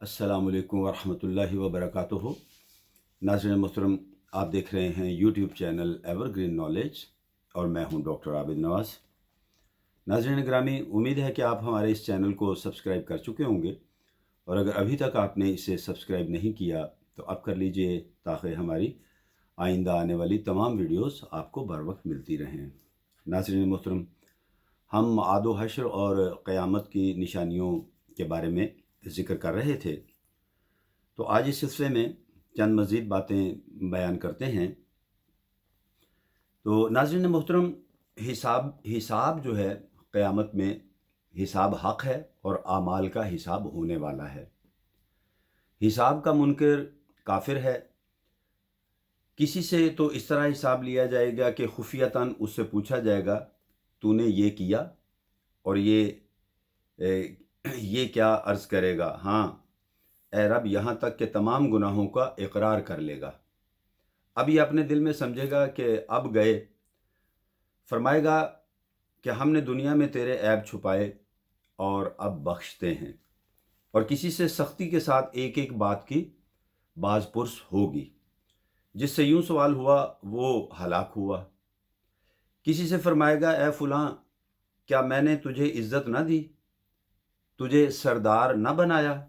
अस्सलामुअलैकुम वरहमतुल्लाहि वबरकातुहू। नाज़रीन मोहतरम, आप देख रहे हैं यूट्यूब चैनल एवरग्रीन नॉलेज और मैं हूं डॉक्टर आबिद नवाज़। नाज़रीन ग्रामी, उम्मीद है कि आप हमारे इस चैनल को सब्सक्राइब कर चुके होंगे, और अगर अभी तक आपने इसे सब्सक्राइब नहीं किया तो अब कर लीजिए, ताकि हमारी आइंदा आने वाली तमाम वीडियोस आपको बर वक्त मिलती रहें। नाज़रीन मोहतरम, हम आदो हश्र और क़यामत की निशानियों के बारे में ज़िक्र कर रहे थे, तो आज इस सिलसिले में चंद मज़ीद बातें बयान करते हैं। तो नाज़रीन मोहतरम, हिसाब जो है क़यामत में, हिसाब हक़ है और आमाल का हिसाब होने वाला है। हिसाब का मुनकर काफिर है। किसी से तो इस तरह हिसाब लिया जाएगा कि खुफियतन उससे पूछा जाएगा, तूने ये किया और ये क्या अर्ज़ करेगा, हाँ ए रब, यहाँ तक कि तमाम गुनाहों का इकरार कर लेगा। अब ये अपने दिल में समझेगा कि अब गए। फरमाएगा कि हमने दुनिया में तेरे ऐब छुपाए और अब बख्शते हैं। और किसी से सख्ती के साथ एक एक बात की बाज़पुरस होगी। जिससे यूं सवाल हुआ वो हलाक हुआ। किसी से फरमाएगा, ए फलां, क्या मैंने तुझे इज्जत ना दी, तुझे सरदार ना बनाया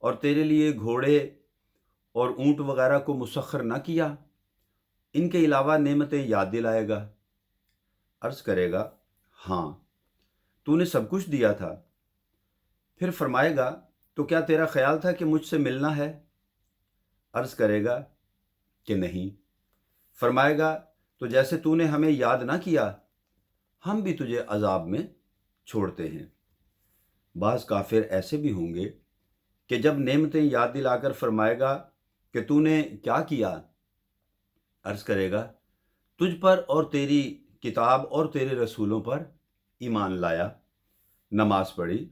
और तेरे लिए घोड़े और ऊँट वगैरह को मुसख्खर ना किया, इनके अलावा नेमतें याद दिलाएगा। अर्ज़ करेगा, हाँ तूने सब कुछ दिया था। फिर फरमाएगा, तो क्या तेरा ख्याल था कि मुझसे मिलना है? अर्ज़ करेगा कि नहीं। फरमाएगा, तो जैसे तूने हमें याद ना किया, हम भी तुझे अजाब में छोड़ते हैं। बाज़ काफिर ऐसे भी होंगे कि जब नेमतें याद दिलाकर फरमाएगा कि तूने क्या किया, अर्ज़ करेगा, तुझ पर और तेरी किताब और तेरे रसूलों पर ईमान लाया, नमाज पढ़ी,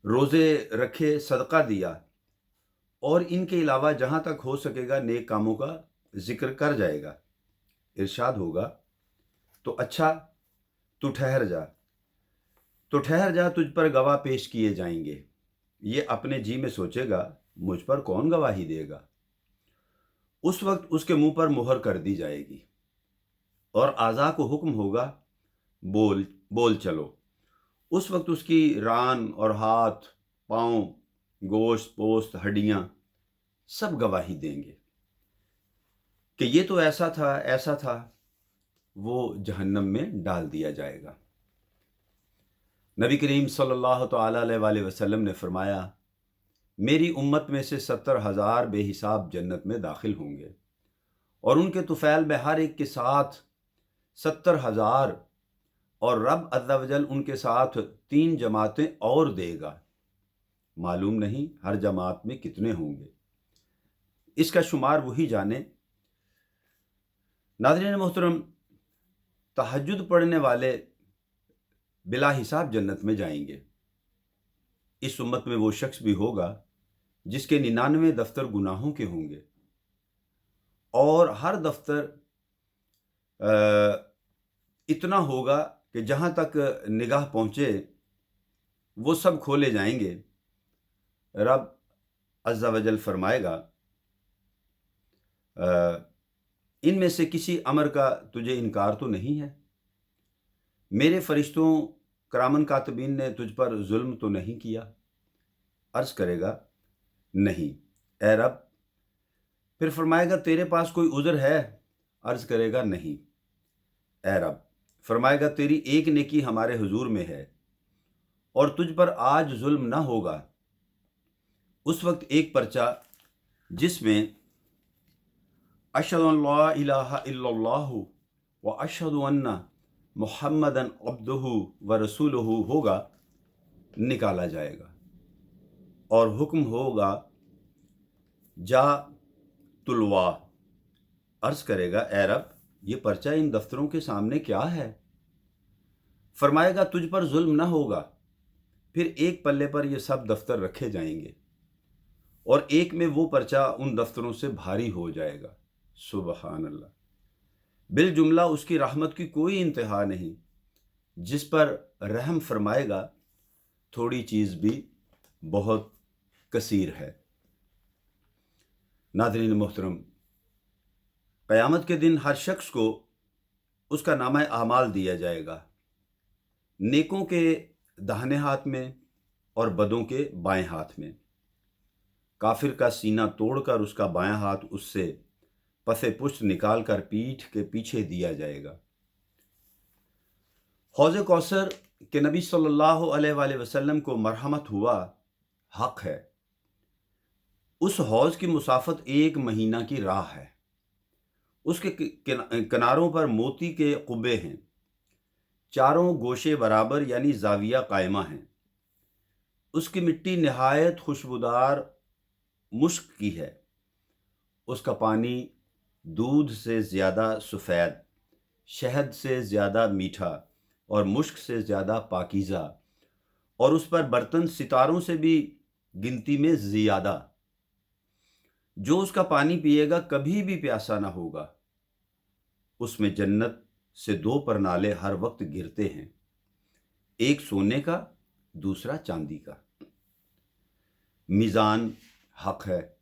रोज़े रखे, सदका दिया, और इनके अलावा जहाँ तक हो सकेगा नेक कामों का जिक्र कर जाएगा। इरशाद होगा, तो अच्छा तू ठहर जा, तुझ पर गवाह पेश किए जाएंगे। ये अपने जी में सोचेगा, मुझ पर कौन गवाही देगा। उस वक्त उसके मुंह पर मुहर कर दी जाएगी और आज़ा को हुक्म होगा, बोल बोल चलो। उस वक्त उसकी रान और हाथ, पाँव, गोश्त, पोस्त, हड्डियाँ सब गवाही देंगे कि ये तो ऐसा था, ऐसा था। वो जहन्नम में डाल दिया जाएगा। नबी करीम सल्लल्लाहु अलैहि वसल्लम ने फरमाया, मेरी उम्मत में से 70,000 बेहिसाब जन्नत में दाखिल होंगे, और उनके तुफैल में हर एक के साथ 70,000, और रब अज़्ज़ा वजल उनके साथ 3 जमातें और देगा। मालूम नहीं हर जमात में कितने होंगे, इसका शुमार वही जाने। नाज़रीन मोहतरम, तहज्जुद पढ़ने वाले बिला हिसाब जन्नत में जाएंगे। इस उम्मत में वो शख्स भी होगा जिसके 99 दफ्तर गुनाहों के होंगे, और हर दफ्तर इतना होगा कि जहाँ तक निगाह पहुँचे वो सब खोले जाएंगे। रब अज़्ज़ा वजल फरमाएगा, इनमें से किसी अमर का तुझे इनकार तो नहीं है? मेरे फरिश्तों करामन कातिबीन ने तुझ पर जुल्म तो नहीं किया? अर्ज़ करेगा, नहीं ए रब। फिर फरमाएगा, तेरे पास कोई उज़र है? अर्ज़ करेगा, नहीं ए रब। फरमाएगा, तेरी एक नेकी हमारे हुजूर में है और तुझ पर आज जुल्म ना होगा। उस वक्त एक पर्चा जिसमें अशहदु अल्ला इलाहा इल्लल्लाहु व अशहदु अन्ना मुहम्मदन अब्दुहु व रसूलुहु होगा, निकाला जाएगा और हुक्म होगा, जा तुलवा। अर्ज़ करेगा, ए रब, ये पर्चा इन दफ्तरों के सामने क्या है? फरमाएगा, तुझ पर जुल्म ना होगा। फिर एक पल्ले पर ये सब दफ्तर रखे जाएंगे और एक में वो पर्चा उन दफ्तरों से भारी हो जाएगा। सुबहान अल्लाह। बिल जुमला उसकी रहमत की कोई इंतहा नहीं। जिस पर रहम फरमाएगा थोड़ी चीज़ भी बहुत कसीर है। नाज़रीन मोहतरम, क़यामत के दिन हर शख्स को उसका नामा आमाल दिया जाएगा, नेकों के दाहिने हाथ में और बदों के बाएं हाथ में। काफिर का सीना तोड़कर उसका बायां हाथ उससे पसे पुष्ट निकाल कर पीठ के पीछे दिया जाएगा। हौज़ कौसर के नबी सल्लल्लाहु अलैहि वसल्लम को मरहमत हुआ हक है। उस हौज़ की मुसाफत 1 महीना की राह है। उसके किनारों पर मोती के कुब्बे हैं, चारों गोशे बराबर यानी जाविया कायमा हैं। उसकी मिट्टी नहायत खुशबूदार मुश्क की है। उसका पानी दूध से ज़्यादा सफ़ेद, शहद से ज़्यादा मीठा और मुश्क से ज़्यादा पाकीज़ा, और उस पर बर्तन सितारों से भी गिनती में ज़्यादा। जो उसका पानी पिएगा कभी भी प्यासा ना होगा। उसमें जन्नत से 2 परनाले हर वक्त गिरते हैं, एक सोने का, दूसरा चांदी का। मीज़ान हक है,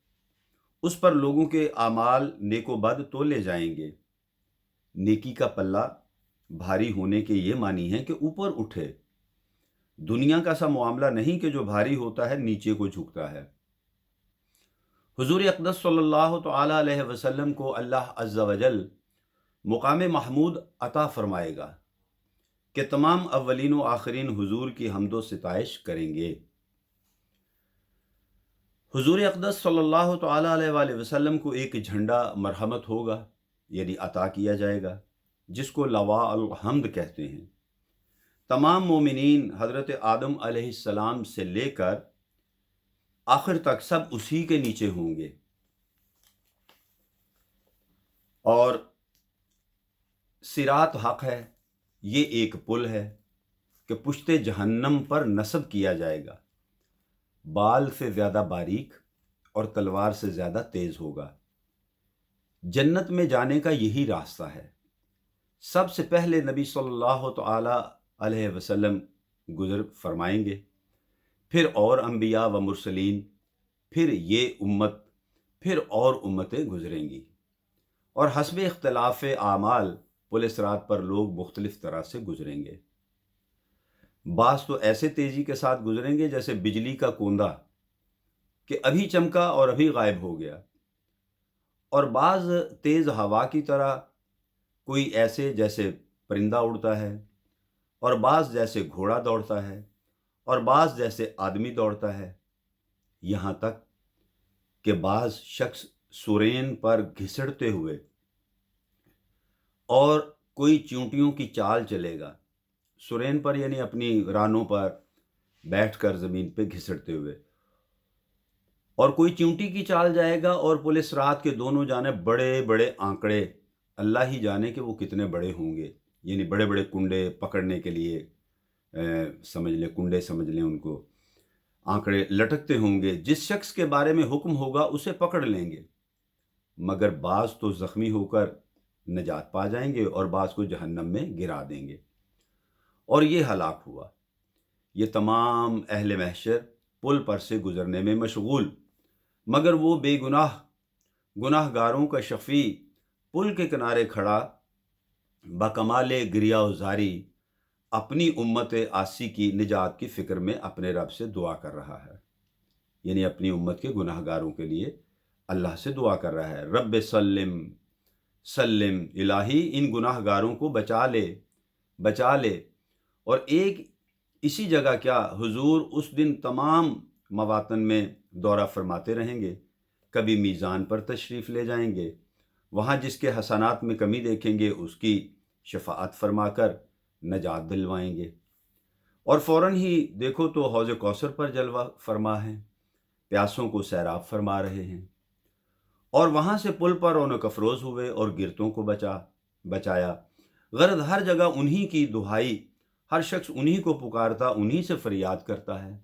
उस पर लोगों के आमाल नेको बद तोले जाएंगे। नेकी का पल्ला भारी होने के ये मानी है कि ऊपर उठे। दुनिया का सा मामला नहीं कि जो भारी होता है नीचे को झुकता है। हुजूर अक़दस सल्लल्लाहु तआला अलैहि वसल्लम को अल्लाह अज़्ज़ा वजल मुकाम महमूद अता फरमाएगा कि तमाम अव्वलीन व आखिरीन हुजूर की हम्दो सिताइश करेंगे। हुजूर अक़दस सल्लल्लाहु तआला अलैहि वसल्लम को एक झंडा मरहमत होगा, यानी अता किया जाएगा, जिसको लवा अल हम्द कहते हैं। तमाम मोमिनीन हज़रत आदम अलैहिस्सलाम से लेकर आखिर तक सब उसी के नीचे होंगे। और सिरात हक है, ये एक पुल है कि पुश्ते जहन्नम पर नस्ब किया जाएगा। बाल से ज़्यादा बारीक और तलवार से ज़्यादा तेज़ होगा। जन्नत में जाने का यही रास्ता है। सबसे पहले नबी सल्लल्लाहु तआला अलैहि वसल्लम गुज़र फरमाएंगे, फिर और अंबिया व मुरसलीन, फिर ये उम्मत, फिर और उम्मतें गुजरेंगी। और हस्ब इख्तिलाफ़ आमाल पुल सिरात पर लोग मुख्तलिफ़ तरह से गुजरेंगे। बास तो ऐसे तेज़ी के साथ गुजरेंगे जैसे बिजली का कोंदा कि अभी चमका और अभी गायब हो गया, और बाज़ तेज़ हवा की तरह, कोई ऐसे जैसे परिंदा उड़ता है, और बाज़ जैसे घोड़ा दौड़ता है, और बाज़ जैसे आदमी दौड़ता है। यहाँ तक कि बाज़ शख्स सुरेन पर घिसड़ते हुए, और कोई चींटियों की चाल चलेगा। सुरेन पर यानी अपनी रानों पर बैठकर ज़मीन पे घिसड़ते हुए, और कोई चींटी की चाल जाएगा। और पुलिस रात के दोनों जानिब बड़े बड़े आंकड़े, अल्लाह ही जाने कि वो कितने बड़े होंगे, यानी बड़े बड़े कुंडे पकड़ने के लिए समझ लें, कुंडे समझ लें उनको, आंकड़े लटकते होंगे। जिस शख्स के बारे में हुक्म होगा उसे पकड़ लेंगे, मगर बाज़ तो ज़ख्मी होकर नजात पा जाएंगे और बाज़ को जहन्नम में गिरा देंगे। और ये हलाक हुआ। ये तमाम अहले महशर पुल पर से गुज़रने में मशगूल, मगर वो बेगुनाह गुनाहगारों का शफ़ी पुल के किनारे खड़ा बकमाले गिरियाज़ारी अपनी उम्मत आसी की निजात की फ़िक्र में अपने रब से दुआ कर रहा है, यानी अपनी उम्मत के गुनाहगारों के लिए अल्लाह से दुआ कर रहा है। रब्बे सल्लिम सल्लिम, इलाही इन गुनाहगारों को बचा ले, बचा ले। और एक इसी जगह क्या हुजूर उस दिन तमाम मवातन में दौरा फरमाते रहेंगे। कभी मीज़ान पर तशरीफ़ ले जाएंगे, वहाँ जिसके हसनात में कमी देखेंगे उसकी शफ़ाअत फरमाकर नजात दिलवाएंगे। और फ़ौरन ही देखो तो हौज़ कौसर पर जलवा फरमा है, प्यासों को सैराब फरमा रहे हैं। और वहाँ से पुल पर रौनक अफरोज़ हुए और गिरतों को बचाया। गर्द हर जगह उन्हीं की दुहाई, हर शख्स उन्हीं को पुकारता, उन्हीं से फरियाद करता है।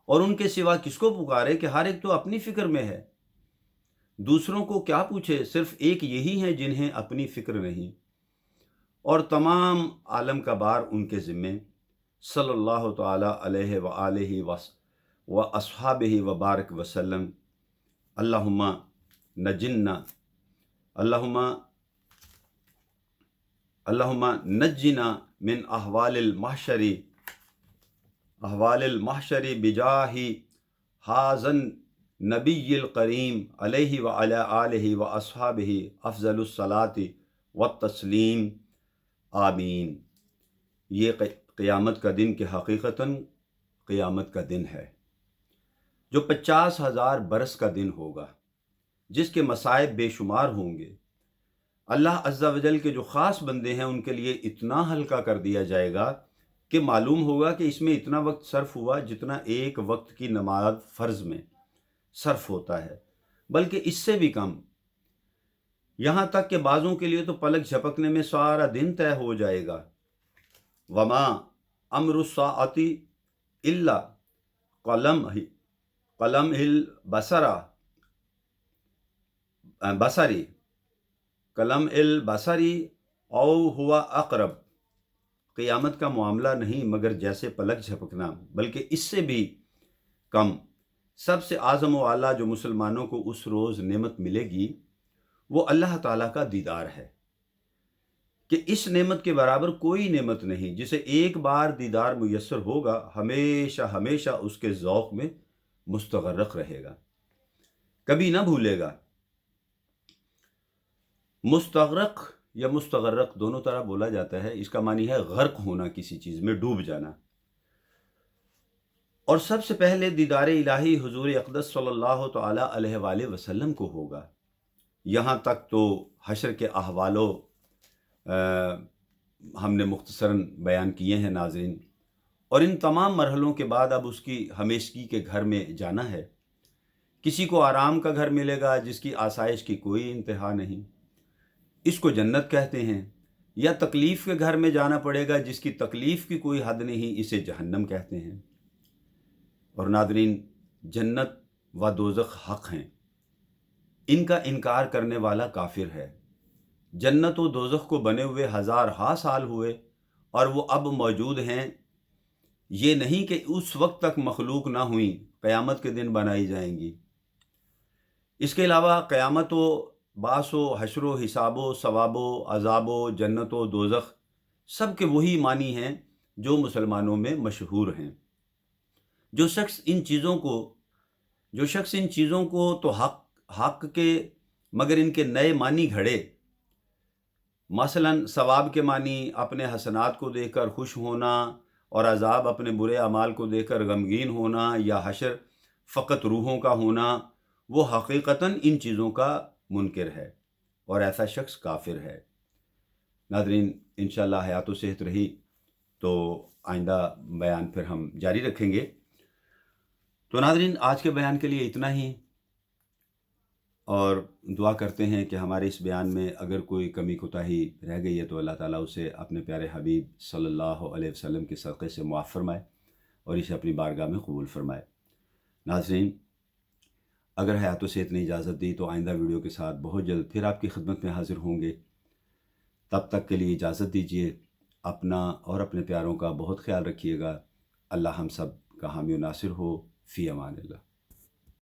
और उनके सिवा किसको पुकारे कि हर एक तो अपनी फ़िक्र में है, दूसरों को क्या पूछे। सिर्फ एक यही हैं जिन्हें अपनी फ़िक्र नहीं, और तमाम आलम का बार उनके ज़िम्मे। सल्लल्लाहु ताला अलैहि व आलिहि व अस्हाबिहि व बारक वसल्लम। अल्लाहुम्मा नजिन्ना अल्लाहुम्मा अल्लाहुम्मा नज्जिना मिन अहवालिल महशरी बिजाही हाज़न नबिय्यिल करीम अलैहि व अला आलिहि व अस्हाबिहि अफ़ज़लुस सलाति व तस्लीम। आमीन। ये क़यामत का दिन के हकीकतन क़यामत का दिन है जो 50,000 बरस का दिन होगा, जिसके मसाइब बेशुमार होंगे। अल्लाह अज़्ज़ा वजल के जो ख़ास बंदे हैं उनके लिए इतना हल्का कर दिया जाएगा कि मालूम होगा कि इसमें इतना वक्त सर्फ हुआ जितना एक वक्त की नमाज फ़र्ज़ में सर्फ होता है, बल्कि इससे भी कम। यहाँ तक कि बाज़ों के लिए तो पलक झपकने में सारा दिन तय हो जाएगा। वमा अमरुस्साअती इल्ला कलम हिल बसरी कलम इल बसरी औ हुआ अक़रब। क़यामत का मामला नहीं मगर जैसे पलक झपकना, बल्कि इससे भी कम। सबसे आज़म व आला जो मुसलमानों को उस रोज़ नेमत मिलेगी वो अल्लाह ताला का दीदार है कि इस नेमत के बराबर कोई नेमत नहीं। जिसे एक बार दीदार मुयस्सर होगा हमेशा हमेशा उसके ज़ौक़ में मुस्तग़रक़ रहेगा, कभी ना भूलेगा। मुस्तग़रक़ या मुस्तग़रक़ दोनों तरह बोला जाता है। इसका मानी है गर्क होना, किसी चीज़ में डूब जाना। और सबसे पहले दीदार इलाही हुज़ूर अक़दस सल्लल्लाहु तआला अलैहि वसल्लम को होगा। यहाँ तक तो हशर के अहवालों हमने मुख्तसरन बयान किए हैं नाज़रीन, और इन तमाम मरहलों के बाद अब उसकी हमेशगी के घर में जाना है। किसी को आराम का घर मिलेगा जिसकी आसाइश की कोई इंतहा नहीं, इसको जन्नत कहते हैं, या तकलीफ़ के घर में जाना पड़ेगा जिसकी तकलीफ़ की कोई हद नहीं, इसे जहन्नम कहते हैं। और नाज़रीन, जन्नत व दोज़ख हक़ हैं, इनका इनकार करने वाला काफिर है। जन्नत व दोज़ख को बने हुए हज़ार साल हुए और वो अब मौजूद हैं। ये नहीं कि उस वक्त तक मखलूक ना हुई, क़यामत के दिन बनाई जाएंगी। इसके अलावा क़यामत व बासो हशरो हिसाबो सवाबो अज़ाबो जन्नतो दोज़ख सब के वही मानी हैं जो मुसलमानों में मशहूर हैं। जो शख्स इन चीज़ों को तो हक़ के मगर इनके नए मानी घड़े, मसलन सवाब के मानी अपने हसनात को देखकर खुश होना और अज़ाब अपने बुरे अमाल को देखकर गमगीन होना, या हशर फ़कत रूहों का होना, वो हकीकतन इन चीज़ों का मुनकिर है और ऐसा शख्स काफिर है। नाज़रीन, इंशाअल्लाह हयात व सेहत रही तो आइंदा बयान फिर हम जारी रखेंगे। तो नाज़रीन, आज के बयान के लिए इतना ही, और दुआ करते हैं कि हमारे इस बयान में अगर कोई कमी कोताही रह गई है तो अल्लाह ताला उसे अपने प्यारे हबीब सल्लल्लाहु अलैहि वसल्लम के सदक़े से मुआफ़ फरमाए और इसे अपनी बारगाह में कबूल फरमाए। नाज़रीन, अगर हयात व सेहत ने इजाज़त दी तो आइंदा वीडियो के साथ बहुत जल्द फिर आपकी खिदमत में हाज़िर होंगे। तब तक के लिए इजाज़त दीजिए। अपना और अपने प्यारों का बहुत ख्याल रखिएगा। अल्लाह हम सब का हामी नासिर हो। फ़ी अमानिल्लाह।